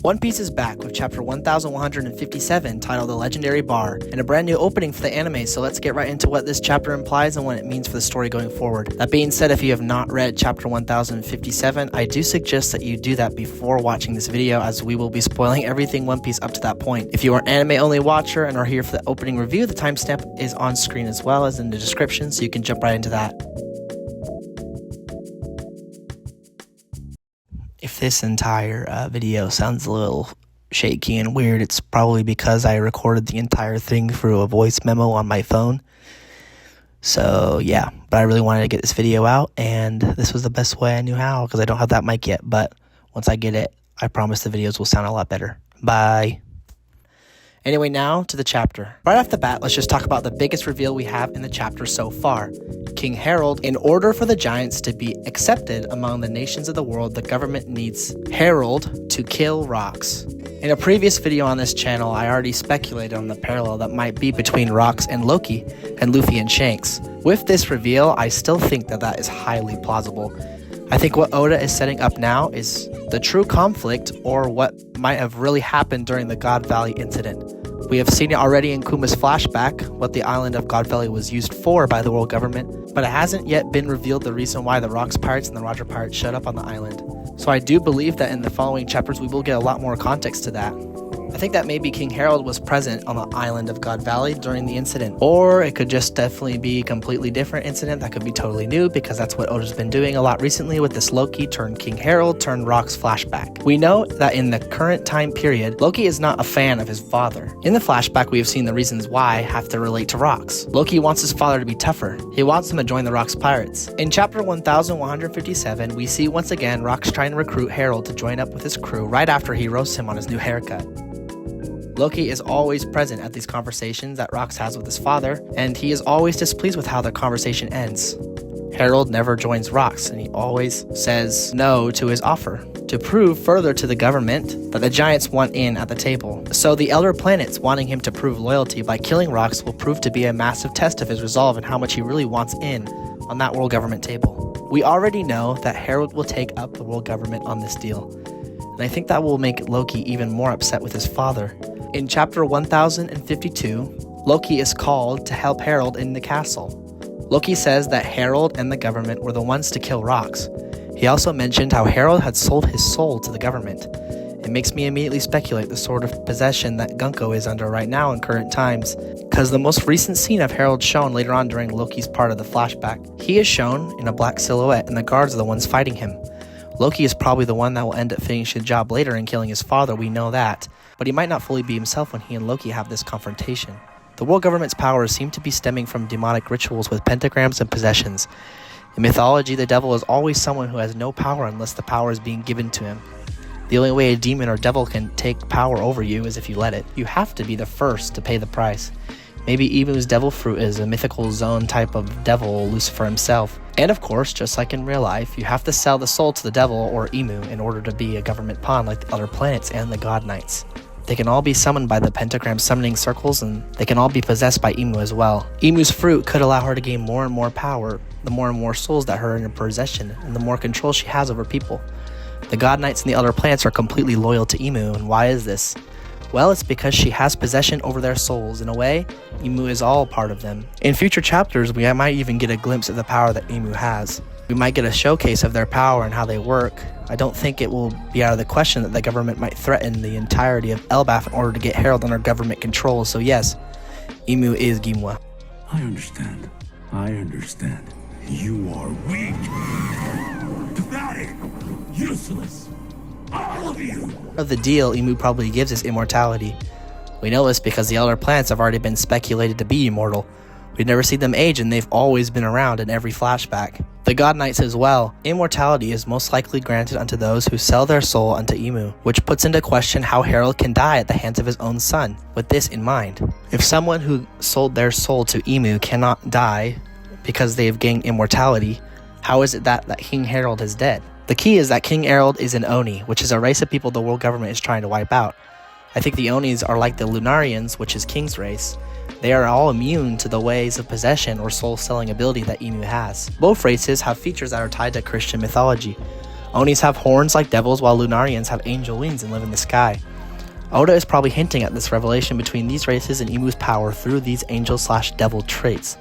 One Piece is back with chapter 1157 titled The Legendary Bar, and a brand new opening for the anime, so let's get right into what this chapter implies and what it means for the story going forward. That being said, if you have not read chapter 1057, I do suggest that you do that before watching this video, as we will be spoiling everything One Piece up to that point. If you are an anime only watcher and are here for the opening review, the timestamp is on screen as well as in the description, so you can jump right into that. If this entire video sounds a little shaky and weird, it's probably because I recorded the entire thing through a voice memo on my phone. So yeah, but I really wanted to get this video out, and this was the best way I knew how, because I don't have that mic yet, but once I get it, I promise the videos will sound a lot better. Bye. Anyway, now to the chapter. Right off the bat, let's just talk about the biggest reveal we have in the chapter so far. King Herald, in order for the giants to be accepted among the nations of the world, the government needs Herald to kill Rocks. In a previous video on this channel, I already speculated on the parallel that might be between Rocks and Loki, and Luffy and Shanks. With this reveal, I still think that is highly plausible. I think what Oda is setting up now is the true conflict, or what might have really happened during the God Valley incident. We have seen it already in Kuma's flashback, what the island of God Valley was used for by the world government, but it hasn't yet been revealed the reason why the Rocks Pirates and the Roger Pirates showed up on the island. So I do believe that in the following chapters we will get a lot more context to that. I think that maybe King Herald was present on the island of God Valley during the incident, or it could just definitely be a completely different incident that could be totally new, because that's what Oda's been doing a lot recently with this Loki turned King Herald turned Rocks flashback. We know that in the current time period, Loki is not a fan of his father. In the flashback, we have seen the reasons why have to relate to Rocks. Loki wants his father to be tougher. He wants him to join the Rocks Pirates. In chapter 1157, we see once again Rocks trying to recruit Herald to join up with his crew right after he roasts him on his new haircut. Loki is always present at these conversations that Rocks has with his father, and he is always displeased with how the conversation ends. Herald never joins Rocks, and he always says no to his offer, to prove further to the government that the giants want in at the table. So the Elder Planets wanting him to prove loyalty by killing Rocks will prove to be a massive test of his resolve and how much he really wants in on that world government table. We already know that Herald will take up the world government on this deal, and I think that will make Loki even more upset with his father. In chapter 1052, Loki is called to help Herald in the castle. Loki says that Herald and the government were the ones to kill Rocks. He also mentioned how Herald had sold his soul to the government. It makes me immediately speculate the sort of possession that Gunko is under right now in current times, because the most recent scene of Herald shown later on during Loki's part of the flashback, he is shown in a black silhouette and the guards are the ones fighting him. Loki is probably the one that will end up finishing the job later and killing his father, we know that, but he might not fully be himself when he and Loki have this confrontation. The world government's powers seem to be stemming from demonic rituals with pentagrams and possessions. In mythology, the devil is always someone who has no power unless the power is being given to him. The only way a demon or devil can take power over you is if you let it. You have to be the first to pay the price. Maybe Imu's devil fruit is a mythical zone type of devil, Lucifer himself. And of course, just like in real life, you have to sell the soul to the devil or Imu in order to be a government pawn like the other planets and the God Knights. They can all be summoned by the pentagram summoning circles, and they can all be possessed by Imu as well. Imu's fruit could allow her to gain more and more power, the more and more souls that are in her possession, and the more control she has over people. The God Knights and the other planets are completely loyal to Imu, and why is this? Well, it's because she has possession over their souls. In a way, Imu is all part of them. In future chapters, we might even get a glimpse of the power that Imu has. We might get a showcase of their power and how they work. I don't think it will be out of the question that the government might threaten the entirety of Elbaf in order to get Herald under government control, so yes, Imu is Gimwa. I understand. You are weak, pathetic, useless, all of you. Of the deal, Imu probably gives us immortality. We know this because the other planets have already been speculated to be immortal. We've never seen them age, and they've always been around in every flashback. The God Knights as well. Immortality is most likely granted unto those who sell their soul unto Imu, which puts into question how Herald can die at the hands of his own son. With this in mind, if someone who sold their soul to Imu cannot die because they have gained immortality, how is it that King Herald is dead? The key is that King Herald is an Oni, which is a race of people the world government is trying to wipe out. I think the Onis are like the Lunarians, which is King's race. They are all immune to the ways of possession or soul-selling ability that Imu has. Both races have features that are tied to Christian mythology. Onis have horns like devils, while Lunarians have angel wings and live in the sky. Oda is probably hinting at this revelation between these races and Imu's power through these angel/devil traits.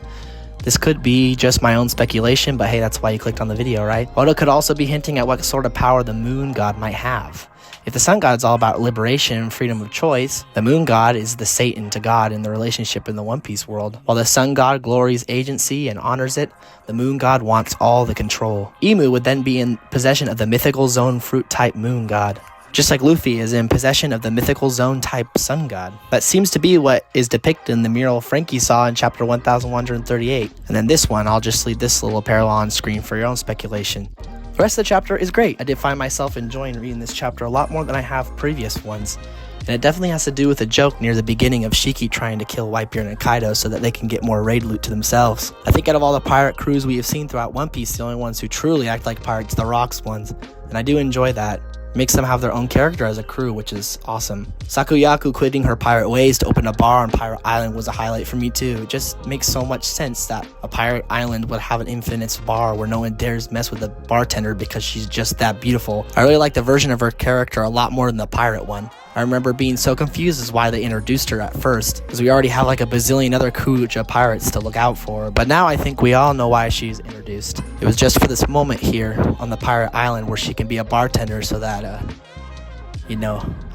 This could be just my own speculation, but hey, that's why you clicked on the video, right? Oda could also be hinting at what sort of power the moon god might have. If the sun god is all about liberation and freedom of choice, the moon god is the Satan to God in the relationship in the One Piece world. While the sun god glories agency and honors it, the moon god wants all the control. Imu would then be in possession of the mythical zone fruit type moon god, just like Luffy is in possession of the mythical zone type sun god. That seems to be what is depicted in the mural Frankie saw in chapter 1138. And then this one, I'll just leave this little parallel on screen for your own speculation. The rest of the chapter is great. I did find myself enjoying reading this chapter a lot more than I have previous ones. And it definitely has to do with a joke near the beginning of Shiki trying to kill Whitebeard and Kaido so that they can get more raid loot to themselves. I think out of all the pirate crews we have seen throughout One Piece, the only ones who truly act like pirates are the Rocks ones. And I do enjoy that. Makes them have their own character as a crew, which is awesome. Sakuyaku quitting her pirate ways to open a bar on Pirate Island was a highlight for me too. It just makes so much sense that a pirate island would have an infamous bar where no one dares mess with the bartender because she's just that beautiful. I really like the version of her character a lot more than the pirate one. I remember being so confused as why they introduced her at first, because we already have like a bazillion other Kuja pirates to look out for, but now I think we all know why she's introduced. It was just for this moment here on the pirate island where she can be a bartender so that,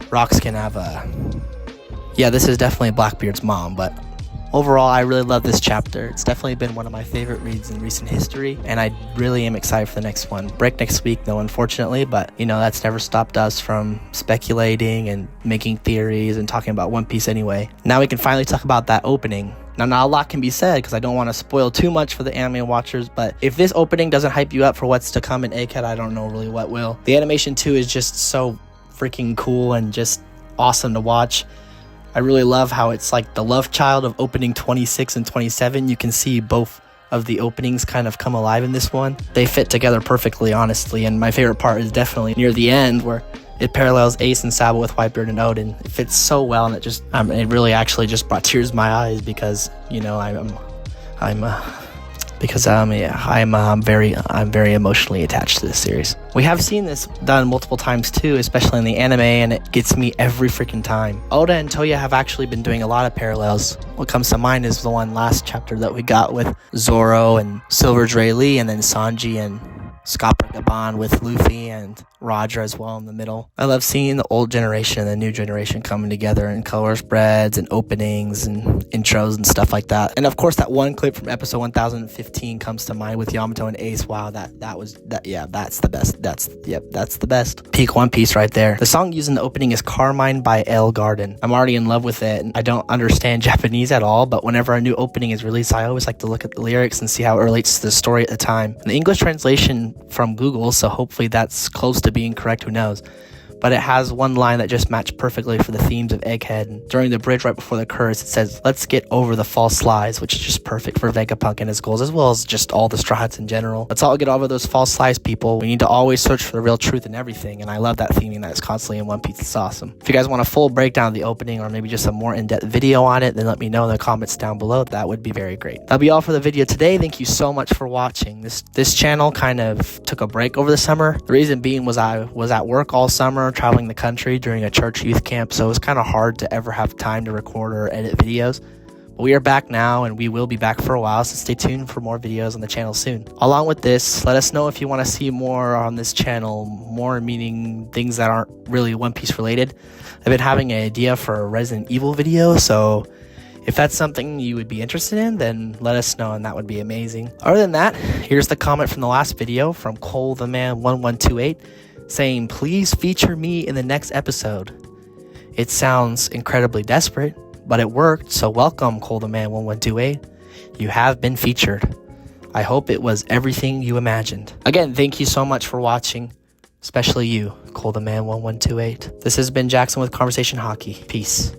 Rocks can have Yeah, this is definitely Blackbeard's mom, but overall, I really love this chapter. It's definitely been one of my favorite reads in recent history, and I really am excited for the next one. Break next week, though, unfortunately, but, that's never stopped us from speculating and making theories and talking about One Piece anyway. Now we can finally talk about that opening. Now, not a lot can be said because I don't want to spoil too much for the anime watchers, but if this opening doesn't hype you up for what's to come in Egghead, I don't know really what will. The animation, too, is just so freaking cool and just awesome to watch. I really love how it's like the love child of opening 26 and 27. You can see both of the openings kind of come alive in this one. They fit together perfectly, honestly, and my favorite part is definitely near the end where it parallels Ace and Sabo with Whitebeard and Odin. It fits so well, and it really actually just brought tears to my eyes because, I'm very emotionally attached to this series. We have seen this done multiple times too, especially in the anime, and it gets me every freaking time. Oda and Toya have actually been doing a lot of parallels. What comes to mind is the one last chapter that we got with Zoro and Silver Dre Lee, and then Sanji and Scopper Gaban with Luffy and Roger as well in the middle. I love seeing the old generation and the new generation coming together in color spreads and openings and intros and stuff like that. And of course, that one clip from episode 1015 comes to mind with Yamato and Ace. Wow, that's the best. That's the best. Peak One Piece right there. The song used in the opening is Carmine by Elle Garden. I'm already in love with it, and I don't understand Japanese at all, but whenever a new opening is released, I always like to look at the lyrics and see how it relates to the story at the time. And the English translation from Google, so hopefully that's close to being correct, who knows, but it has one line that just matched perfectly for the themes of Egghead. And during the bridge right before the curse, it says, "Let's get over the false lies," which is just perfect for Vegapunk and his goals, as well as just all the Straw Hats in general. Let's all get over those false lies, people. We need to always search for the real truth in everything, and I love that theming that is constantly in One Piece. It's awesome. If you guys want a full breakdown of the opening, or maybe just a more in-depth video on it, then let me know in the comments down below. That would be very great. That'll be all for the video today. Thank you so much for watching. This channel kind of took a break over the summer. The reason being was I was at work all summer, traveling the country during a church youth camp, so it was kind of hard to ever have time to record or edit videos. But we are back now, and we will be back for a while, so stay tuned for more videos on the channel soon. Along with this, let us know if you want to see more on this channel, more meaning things that aren't really One Piece related. I've been having an idea for a Resident Evil video, so if that's something you would be interested in, then let us know, and that would be amazing. Other than that, here's the comment from the last video from Cole the Man 1128 saying, "Please feature me in the next episode." It sounds incredibly desperate, but it worked, so welcome, Cole the Man 1128. You have been featured. I hope it was everything you imagined. Again, thank you so much for watching, especially you, Cole the Man 1128. This has been Jackson with Conversation Haki. Peace.